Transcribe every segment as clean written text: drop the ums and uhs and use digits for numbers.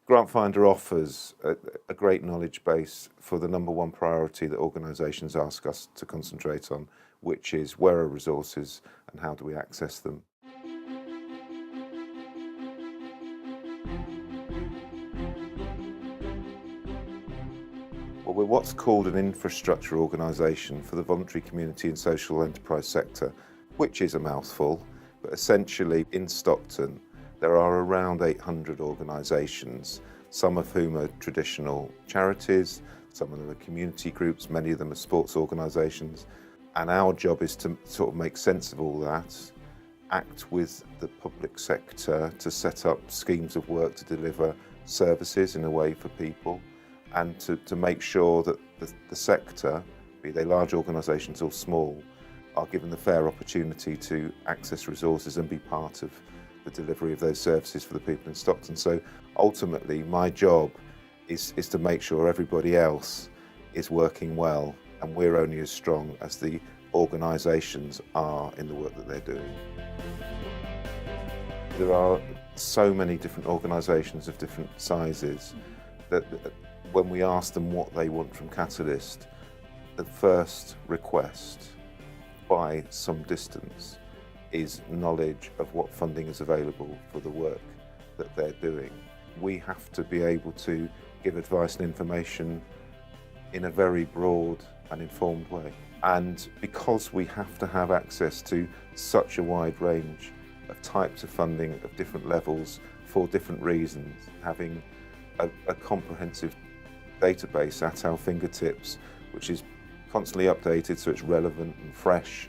GRANTfinder offers a great knowledge base for the number one priority that organisations ask us to concentrate on, which is where are resources and how do we access them. Well, we're what's called an infrastructure organisation for the voluntary community and social enterprise sector, which is a mouthful, but essentially in Stockton there are around 800 organisations, some of whom are traditional charities, some of them are community groups, many of them are sports organisations, and our job is to sort of make sense of all that, act with the public sector to set up schemes of work to deliver services in a way for people, and to make sure that the sector, be they large organisations or small, are given the fair opportunity to access resources and be part of the delivery of those services for the people in Stockton. So ultimately my job is to make sure everybody else is working well, and we're only as strong as the organisations are in the work that they're doing. There are so many different organisations of different sizes that when we ask them what they want from Catalyst, the first request by some distance is knowledge of what funding is available for the work that they're doing. We have to be able to give advice and information in a very broad and informed way. And because we have to have access to such a wide range of types of funding of different levels for different reasons, having a comprehensive database at our fingertips, which is constantly updated so it's relevant and fresh,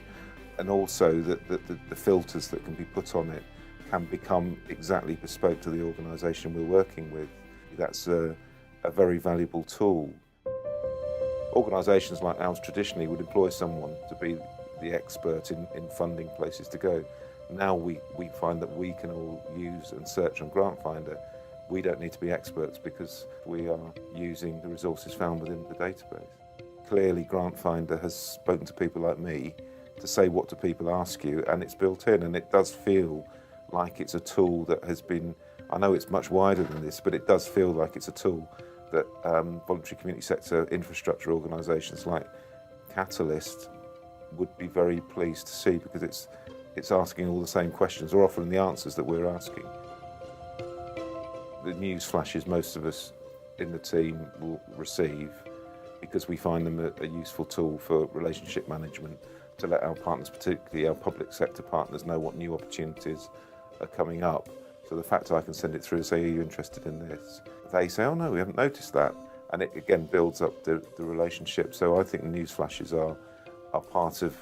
and also that the filters that can be put on it can become exactly bespoke to the organisation we're working with. That's a very valuable tool. Organisations like ours traditionally would employ someone to be the expert in funding places to go. Now we find that we can all use and search on GRANTfinder. We don't need to be experts because we are using the resources found within the database. Clearly GRANTfinder has spoken to people like me to say what do people ask you, and it's built in, and it does feel like it's a tool that has been, I know it's much wider than this, but it does feel like it's a tool that voluntary community sector infrastructure organisations like Catalyst would be very pleased to see, because it's asking all the same questions or offering the answers that we're asking. The news flashes most of us in the team will receive, because we find them a useful tool for relationship management, to let our partners, particularly our public sector partners, know what new opportunities are coming up. So the fact I can send it through and say, are you interested in this? They say, oh no, we haven't noticed that. And it again builds up the relationship. So I think the news flashes are part of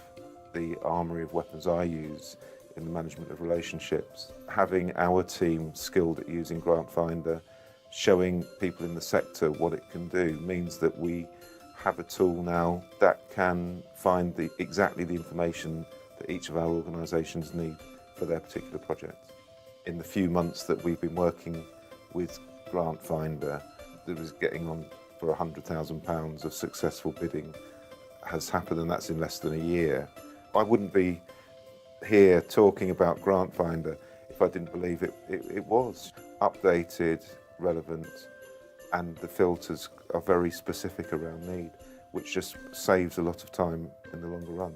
the armoury of weapons I use in the management of relationships. Having our team skilled at using GRANTfinder, showing people in the sector what it can do, means that we have a tool now that can find exactly the information that each of our organisations need for their particular project. In the few months that we've been working with GRANTfinder, that was getting on for £100,000 of successful bidding has happened, and that's in less than a year. I wouldn't be here talking about GRANTfinder if I didn't believe it was updated, relevant, and the filters are very specific around need, which just saves a lot of time in the longer run.